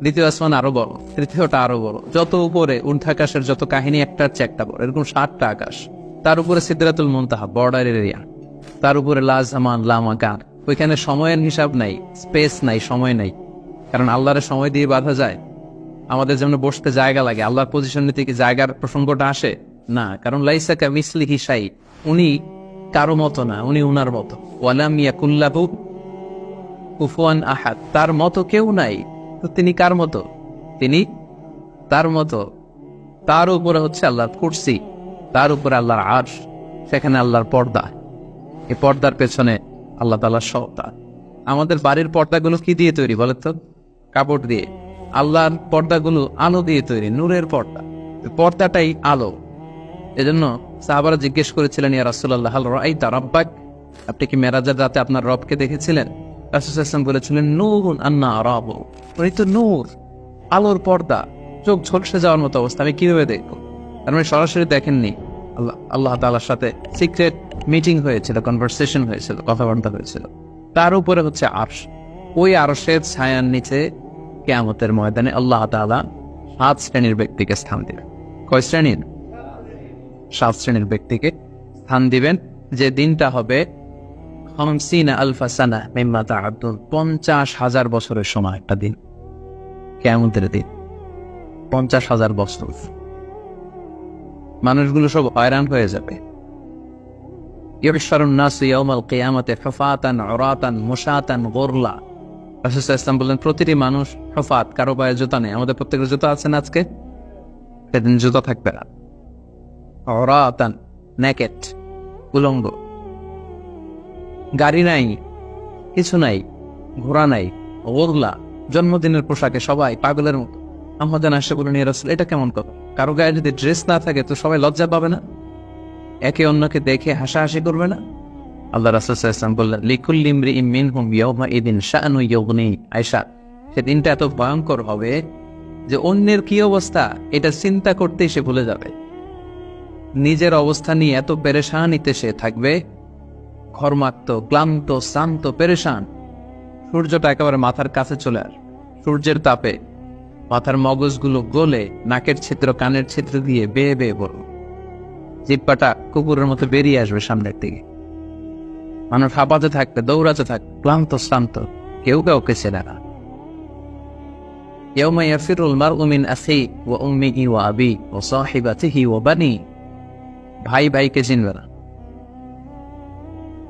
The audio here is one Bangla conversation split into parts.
দ্বিতীয় আসমান আরো বড়, তৃতীয়টা আরো বড়, যত উপরে ঊর্ধ্বাকাশের যত কাহিনী একটার চেয়ে একটা বড়, এরকম 7টা আকাশ। তার উপরে সিদরাতুল মুনতাহা, বর্ডার এরিয়া। তার উপরে লা জামান লা মাকান, ওইখানে সময়ের হিসাব নাই, স্পেস নাই, সময় নাই। কারণ আল্লাহর সময় দিয়ে বাঁধা যায়? আমাদের যেমন বসতে জায়গা লাগে, আল্লাহর পজিশন নিতে কি জায়গার প্রসঙ্গটা আসে না? কারণ লাইসা কামিসলিহি শাই, উনি কারো মতো না, উনি উনার মতো। ওয়ালাম ইয়াকুল্লাহু কুফুয়ান আহাদ, তার মতো কেউ নাই। তো তিনি কার মতো? তিনি তার মতো। তার উপরে হচ্ছে আল্লাহর কুরসি, তার উপরে আল্লাহর আরশ, সেখানে আল্লাহর পর্দা। এই পর্দার পেছনে আল্লাহ তাআলার সত্তা। আমাদের বাড়ির পর্দাগুলো কি দিয়ে তৈরি বলে তো? কাপড় দিয়ে। আল্লাহর পর্দাগুলো আলো দিয়ে তৈরি, নূরের পর্দা। পর্দাটাই আলো। এজন্য সাহাবারা জিজ্ঞেস করেছিলেন, ইয়া রাসূলুল্লাহ হাল রাআইতা রাব্বাক, আপনি কি মেরাজের রাতে আপনার রবকে দেখেছিলেন? রাসূল সাল্লাল্লাহু আলাইহি ওয়াসাল্লাম বলেছিলেন, নূরুন আন্না আরাহু, উনি তো নূর, আলোর পর্দা, চোখ ঝলসে যাওয়ার মতো অবস্থা, আমি কিভাবে দেখবো? তার মানে সরাসরি দেখেননি। আল্লাহ তাআলার সাথে সিক্রেট মিটিং হয়েছিল, কনভারসেশন হয়েছিল, কথাবার্তা হয়েছিল। তার উপরে হচ্ছে আরশ। ওই আরশের ছায়ার নিচে কিয়ামতের ময়দানে আল্লাহ তাআলা 7 শ্রেণীর ব্যক্তিকে স্থান দিবেন। কয় শ্রেণীর? 7 শ্রেণীর ব্যক্তিকে স্থান দিবেন। যে দিনটা হবে 50,000 সানা মিম্মা তা'উদ্দুন, 50,000 বছরের সময় একটা দিন, কিয়ামতের দিন। 50,000 বছর। মানুষগুলো সব হয়রান হয়ে যাবে। ইউহশারুন নাসু ইয়াউমাল কিয়ামাতি হুফাতান উরাতান মুশাতান গুরলা। রাসূল সাল্লাল্লাহু আলাইহি ওয়াসাল্লাম বললেন, প্রতিটি মানুষ হুফাত, কারো পায়ে জুতা নেই। আমাদের প্রত্যেকের জুতা আছে না আজকে? সেদিন জুতা থাকবে না। উরাতান, নেকেট, উলঙ্গ। গাড়ি নাই, কিছু নাই, ঘোড়া নাই। গুরলা, জন্মদিনের পোশাকে সবাই পাগলের মতো। আমাদের আসে বলেন, ইয়া রাসূল, এটা কেমন কথা? কারো গায়ে যদি ড্রেস না থাকে তো সবাই লজ্জা পাবে না? একে অন্যকে দেখে হাসাহাসি করবে না? আল্লাহ রাসূল সাল্লাল্লাহু আলাইহি ওয়াসাল্লাম বললেন, লিকুল্লি ইমরিইম মিনহুম ইয়াওমা ইদিন শাআনু ইউগনি। আয়েশা, সেদিনটা এত ভয়ঙ্কর হবে যে অন্যের কি অবস্থা এটা চিন্তা করতেই সে ভুলে যাবে। নিজের অবস্থা নিয়ে এত পেরেশানিতে সে থাকবে, ঘর্মাক্ত, ক্লান্ত, শ্রান্ত, পেরেশান। সূর্যটা একেবারে মাথার কাছে চলে আসবে। সূর্যের তাপে মাথার মগজগুলো গলে নাকের ছিদ্র, কানের ছিদ্র দিয়ে বেয়ে বেয়ে পড়বে। জিহ্বাটা কুকুরের মতো বেরিয়ে আসবে সামনের দিকে। মানুষ হাঁপাতে থাকবে, দৌড়াতে থাকবে, ক্লান্ত শ্রান্ত, কেউ কাউকে চেনে না। ইয়াউমা ইয়াফিরুল মারউ মিন আখিহি ওয়া উম্মিহি ওয়া আবিহি ওয়া সাহিবাতিহি ওয়া বানিহি। ভাই ভাইকে চিনবে না,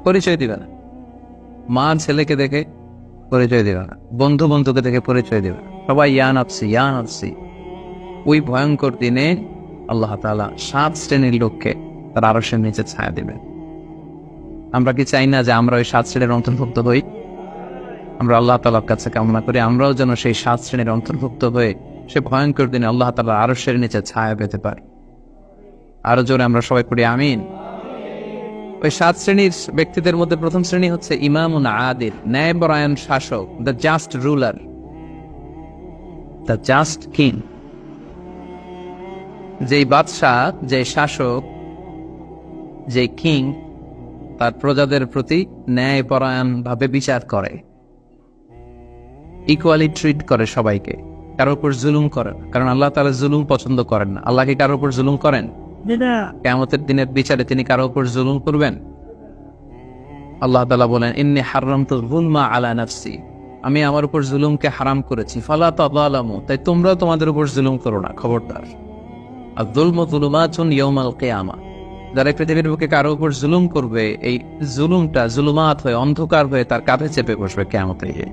পরিচয় দিবে না। মা ছেলেকে দেখে পরিচয় দিবে না, বন্ধু বন্ধুকে দেখে পরিচয় দিবে না। সবাই ইয়া নাফসি ইয়া নাফসি। ওই ভয়ঙ্কর দিনে আল্লাহ তাআলা 7 শ্রেণীর লোককে তার আরশের নিচে ছায়া দিবেন। আমরা কি চাই না যে আমরা ওই 7 শ্রেণীর অন্তর্ভুক্ত হই? আমরা আল্লাহ তাআলার কাছে কামনা করি আমরাও যেন সেই 7 শ্রেণীর অন্তর্ভুক্ত হয়ে সে ভয়ঙ্কর দিনে আল্লাহ তাআলার আরশের নিচে ছায়া পেতে পারি। আরো জোরে আমরা সবাই পড়ি আমিন। ওই 7 শ্রেণীর ব্যক্তিদের মধ্যে প্রথম শ্রেণী হচ্ছে ইমামুন আদিল, ন্যায়পরায়ণ শাসক, the just ruler, the just king. যেই বাদশাহ, যে শাসক, যে কিং তার প্রজাদের প্রতি ন্যায়পরায়ণ ভাবে বিচার করে, ইকুয়ালি ট্রিট করে সবাইকে, কারোর উপর জুলুম করে না। কারণ আল্লাহ তাআলা জুলুম পছন্দ করেন না। আল্লাহ কি কারোর উপর জুলুম করেন? কিয়ামতের দিনের বিচারে তিনি কারো উপর জুলুম করবেন? আল্লাহ তাআলা বলেন, ইন্নী হারামতু যুলমা আলা নাফসি, আমি আমার উপর জুলুমকে হারাম করেছি, ফালা তাযালামু, তাই তোমরাও তোমাদের উপর জুলুম করো না, খবরদার। আয-যুলমু যুলুমাতুন ইয়াউমাল কিয়ামা, যারা পৃথিবীর বুকে কারো উপর জুলুম করবে, এই জুলুমটা জুলুমাত হয়ে, অন্ধকার হয়ে তার কাঁধে চেপে বসবে কিয়ামতে গিয়ে।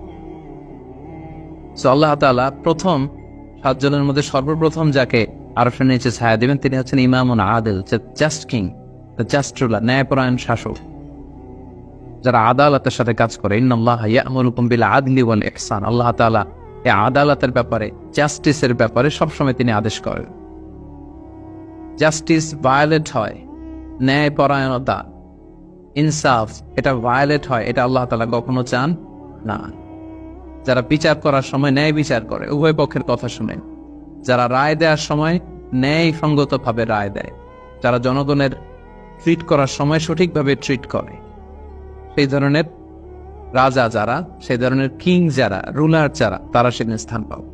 সো আল্লাহ তাআলা প্রথম 7 জনের মধ্যে সর্বপ্রথম যাকে আরশের নিচে ছায়া দিবেন তিনি হচ্ছেন ইমামুন আদিল, just king, the just ruler, ন্যায়পরায়ণ শাসক, যারা আদালতের সাথে কাজ করে। ইন্নাল্লাহা ইয়া'মুরুকুম বিল আদলি ওয়াল ইহসান, আল্লাহ তাআলা এই আদালতের ব্যাপারে, জাস্টিসের ব্যাপারে সবসময় তিনি আদেশ করেন। জাস্টিস ভায়োলেট হয়, ন্যায়পরায়ণতা, ইনসাফ, এটা ভায়োলেট হয়, এটা আল্লাহ তাআলা কখনো চান না। যারা বিচার করার সময় ন্যায় বিচার করে, উভয় পক্ষের কথা শুনে, যারা রায় দেওয়ার সময় ন্যায়সঙ্গত ভাবে রায় দেয়, যারা জনগণের ট্রিট করার সময় সঠিকভাবে ট্রিট করে, সেই ধরনের রাজা যারা, সেই ধরনের কিং যারা, রুলার যারা, তারা সেখানে স্থান পাবে।